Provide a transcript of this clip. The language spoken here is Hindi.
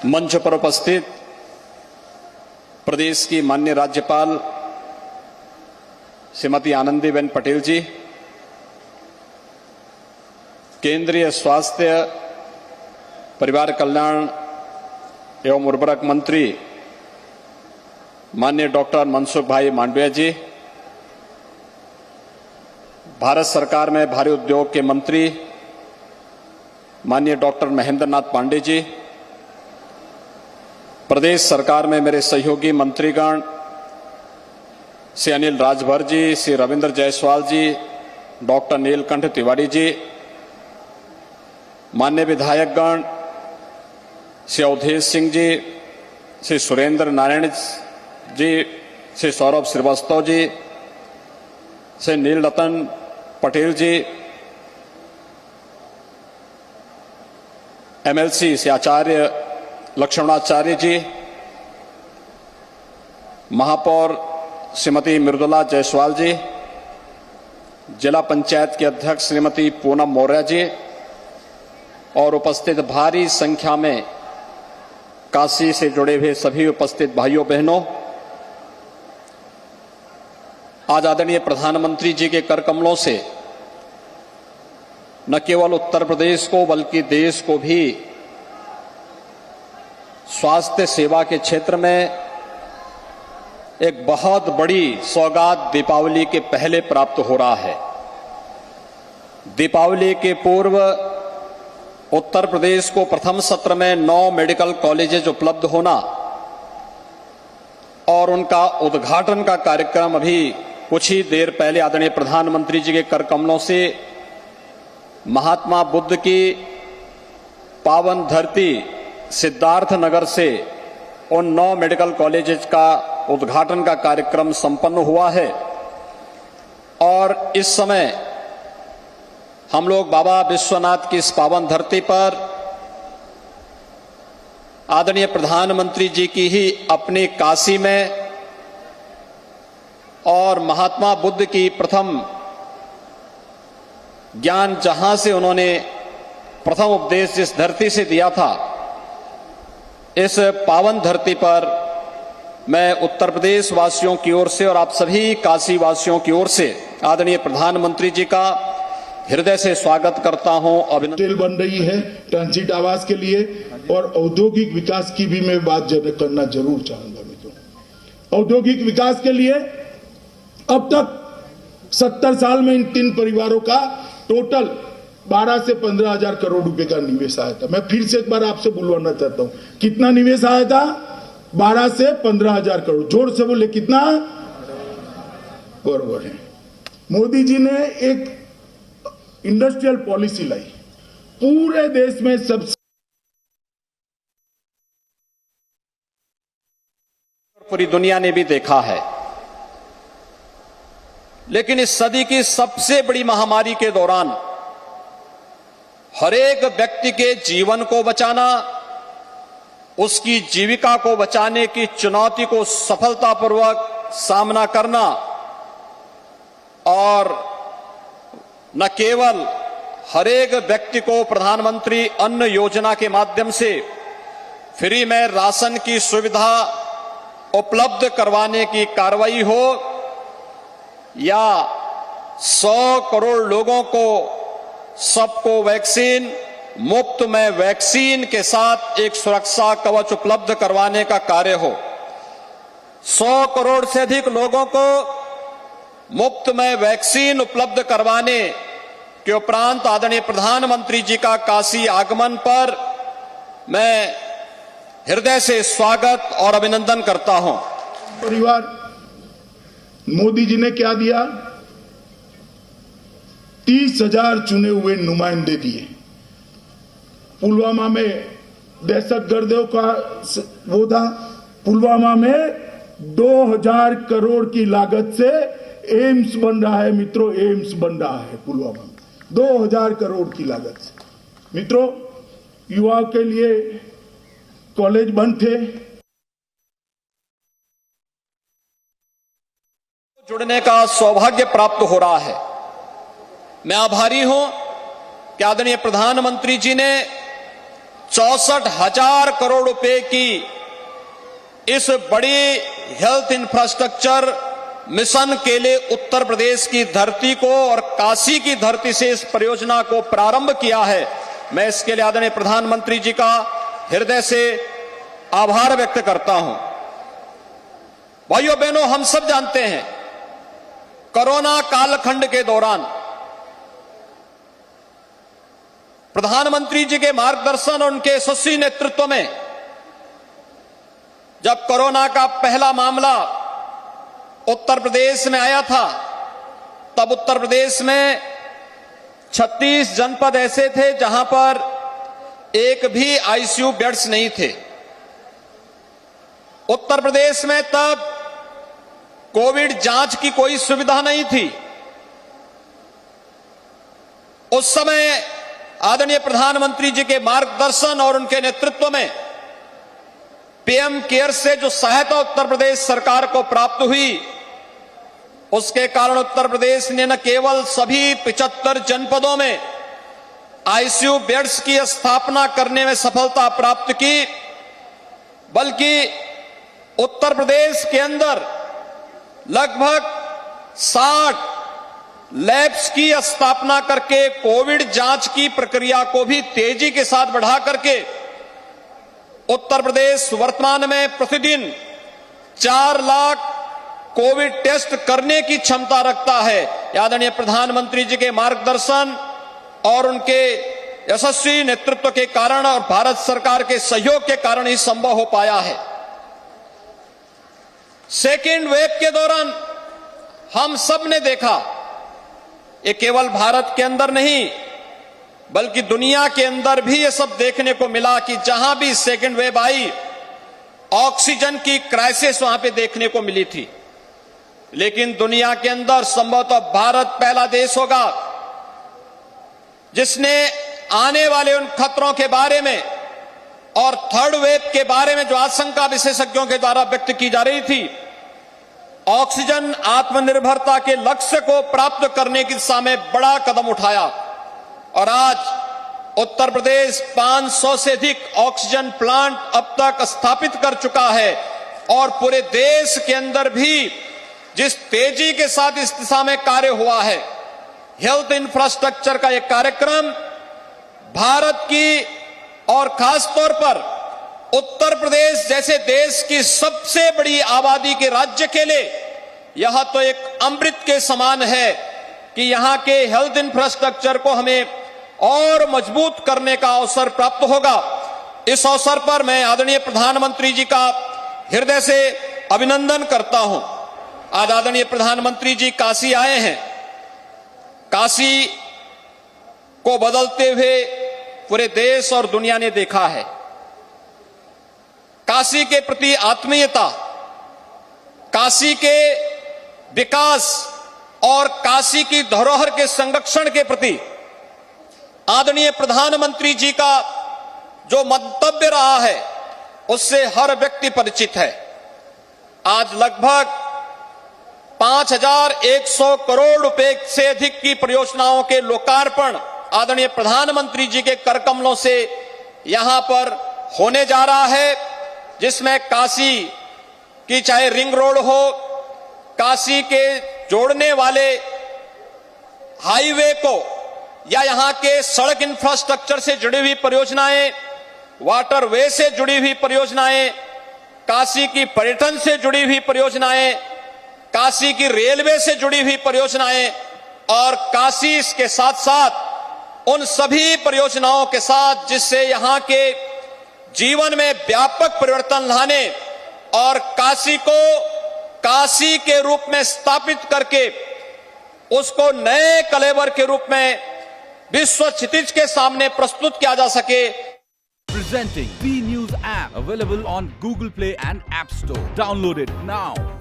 मंच पर उपस्थित प्रदेश की माननीय राज्यपाल श्रीमती आनंदीबेन पटेल जी, केंद्रीय स्वास्थ्य परिवार कल्याण एवं उर्वरक मंत्री माननीय डॉक्टर मनसुख भाई मांडविया जी, भारत सरकार में भारी उद्योग के मंत्री माननीय डॉक्टर महेंद्र नाथ पांडे जी, प्रदेश सरकार में मेरे सहयोगी मंत्रीगण श्री अनिल राजभर जी, श्री रविंद्र जायसवाल जी, डॉक्टर नीलकंठ तिवारी जी, माननीय विधायकगण श्री अवधेश सिंह जी, श्री सुरेंद्र नारायण जी, श्री सौरभ श्रीवास्तव जी, श्री नील रतन पटेल जी, एमएलसी श्री आचार्य लक्ष्मणाचार्य जी, महापौर श्रीमती मृदुला जायसवाल जी, जिला पंचायत के अध्यक्ष श्रीमती पूनम मौर्य जी और उपस्थित भारी संख्या में काशी से जुड़े हुए सभी उपस्थित भाइयों बहनों, आज आदरणीय प्रधानमंत्री जी के कर कमलों से न केवल उत्तर प्रदेश को बल्कि देश को भी स्वास्थ्य सेवा के क्षेत्र में एक बहुत बड़ी सौगात दीपावली के पहले प्राप्त हो रहा है। दीपावली के पूर्व उत्तर प्रदेश को प्रथम सत्र में 9 मेडिकल कॉलेजेज उपलब्ध होना और उनका उद्घाटन का कार्यक्रम अभी कुछ ही देर पहले आदरणीय प्रधानमंत्री जी के कर कमलों से महात्मा बुद्ध की पावन धरती सिद्धार्थ नगर से उन 9 मेडिकल कॉलेजेस का उद्घाटन का कार्यक्रम संपन्न हुआ है। और इस समय हम लोग बाबा विश्वनाथ की इस पावन धरती पर आदरणीय प्रधानमंत्री जी की ही अपनी काशी में और महात्मा बुद्ध की प्रथम ज्ञान जहां से उन्होंने प्रथम उपदेश जिस धरती से दिया था, इस पावन धरती पर मैं उत्तर प्रदेश वासियों की ओर से और आप सभी काशी वासियों की ओर से आदरणीय प्रधानमंत्री जी का हृदय से स्वागत करता हूं। अभिनंदन बन रही है ट्रांजिट आवास के लिए और औद्योगिक विकास की भी मैं बात करना जरूर चाहूंगा मित्रों। औद्योगिक विकास के लिए अब तक 70 साल में इन 3 परिवारों का टोटल 12 से 15 हजार करोड़ रुपए का निवेश आया था। मैं फिर से एक बार आपसे बुलवाना चाहता हूं, कितना निवेश आया था? 12 से 15 हजार करोड़। जोर से बोले कितना? बराबर है। मोदी जी ने एक इंडस्ट्रियल पॉलिसी लाई, पूरे देश में सबसे पूरी दुनिया ने भी देखा है। लेकिन इस सदी की सबसे बड़ी महामारी के दौरान हर एक व्यक्ति के जीवन को बचाना, उसकी जीविका को बचाने की चुनौती को सफलतापूर्वक सामना करना और न केवल हर एक व्यक्ति को प्रधानमंत्री अन्न योजना के माध्यम से फ्री में राशन की सुविधा उपलब्ध करवाने की कार्रवाई हो या 100 करोड़ लोगों को सबको वैक्सीन मुफ्त में वैक्सीन के साथ एक सुरक्षा कवच उपलब्ध करवाने का कार्य हो, 100 करोड़ से अधिक लोगों को मुफ्त में वैक्सीन उपलब्ध करवाने के उपरांत आदरणीय प्रधानमंत्री जी का काशी आगमन पर मैं हृदय से स्वागत और अभिनंदन करता हूं। परिवार मोदी जी ने क्या दिया? 30,000 चुने हुए नुमाइंदे दिए। पुलवामा में दहशतगर्दों का वो था, पुलवामा में 2000 करोड़ की लागत से एम्स बन रहा है मित्रों, एम्स बन रहा है पुलवामा में 2000 करोड़ की लागत से। मित्रों, युवाओं के लिए कॉलेज बंद थे, जुड़ने का सौभाग्य प्राप्त हो रहा है। मैं आभारी हूं कि आदरणीय प्रधानमंत्री जी ने 64,000 करोड़ रुपए की इस बड़ी हेल्थ इंफ्रास्ट्रक्चर मिशन के लिए उत्तर प्रदेश की धरती को और काशी की धरती से इस परियोजना को प्रारंभ किया है। मैं इसके लिए आदरणीय प्रधानमंत्री जी का हृदय से आभार व्यक्त करता हूं। भाइयों बहनों, हम सब जानते हैं कोरोना कालखंड के दौरान प्रधानमंत्री जी के मार्गदर्शन और उनके यशस्वी नेतृत्व में जब कोरोना का पहला मामला उत्तर प्रदेश में आया था, तब उत्तर प्रदेश में 36 जनपद ऐसे थे जहां पर एक भी आईसीयू बेड्स नहीं थे। उत्तर प्रदेश में तब कोविड जांच की कोई सुविधा नहीं थी। उस समय आदरणीय प्रधानमंत्री जी के मार्गदर्शन और उनके नेतृत्व में पीएम केयर से जो सहायता उत्तर प्रदेश सरकार को प्राप्त हुई, उसके कारण उत्तर प्रदेश ने न केवल सभी 75 जनपदों में आईसीयू बेड्स की स्थापना करने में सफलता प्राप्त की, बल्कि उत्तर प्रदेश के अंदर लगभग 60 लैब्स की स्थापना करके कोविड जांच की प्रक्रिया को भी तेजी के साथ बढ़ा करके उत्तर प्रदेश वर्तमान में प्रतिदिन 4 लाख कोविड टेस्ट करने की क्षमता रखता है। आदरणीय प्रधानमंत्री जी के मार्गदर्शन और उनके यशस्वी नेतृत्व के कारण और भारत सरकार के सहयोग के कारण ही संभव हो पाया है। सेकेंड वेव के दौरान हम सब ने देखा, ये केवल भारत के अंदर नहीं बल्कि दुनिया के अंदर भी ये सब देखने को मिला कि जहां भी सेकेंड वेव आई, ऑक्सीजन की क्राइसिस वहां पे देखने को मिली थी। लेकिन दुनिया के अंदर संभवतः भारत पहला देश होगा जिसने आने वाले उन खतरों के बारे में और थर्ड वेव के बारे में जो आशंका विशेषज्ञों के द्वारा व्यक्त की जा रही थी, ऑक्सीजन आत्मनिर्भरता के लक्ष्य को प्राप्त करने की दिशा में बड़ा कदम उठाया और आज उत्तर प्रदेश 500 से अधिक ऑक्सीजन प्लांट अब तक स्थापित कर चुका है और पूरे देश के अंदर भी जिस तेजी के साथ इस दिशा में कार्य हुआ है, हेल्थ इंफ्रास्ट्रक्चर का एक कार्यक्रम भारत की और खास तौर पर उत्तर प्रदेश जैसे देश की सबसे बड़ी आबादी के राज्य के लिए यह तो एक अमृत के समान है कि यहां के हेल्थ इंफ्रास्ट्रक्चर को हमें और मजबूत करने का अवसर प्राप्त होगा। इस अवसर पर मैं आदरणीय प्रधानमंत्री जी का हृदय से अभिनंदन करता हूं। आज आदरणीय प्रधानमंत्री जी काशी आए हैं। काशी को बदलते हुए पूरे देश और दुनिया ने देखा है। काशी के प्रति आत्मीयता, काशी के विकास और काशी की धरोहर के संरक्षण के प्रति आदरणीय प्रधानमंत्री जी का जो मंतव्य रहा है उससे हर व्यक्ति परिचित है। आज लगभग 5,100 करोड़ रुपए से अधिक की परियोजनाओं के लोकार्पण आदरणीय प्रधानमंत्री जी के कर कमलों से यहां पर होने जा रहा है, जिसमें काशी की चाहे रिंग रोड हो, काशी के जोड़ने वाले हाईवे को या यहां के सड़क इंफ्रास्ट्रक्चर से जुड़ी हुई परियोजनाएं, वाटरवे से जुड़ी हुई परियोजनाएं, काशी की पर्यटन से जुड़ी हुई परियोजनाएं, काशी की रेलवे से जुड़ी हुई परियोजनाएं और काशी इसके साथ साथ उन सभी परियोजनाओं के साथ जिससे यहां के जीवन में व्यापक परिवर्तन लाने और काशी को काशी के रूप में स्थापित करके उसको नए कलेवर के रूप में विश्व क्षितिज के सामने प्रस्तुत किया जा सके। Presenting B News app available on Google Play and App Store. Download it now.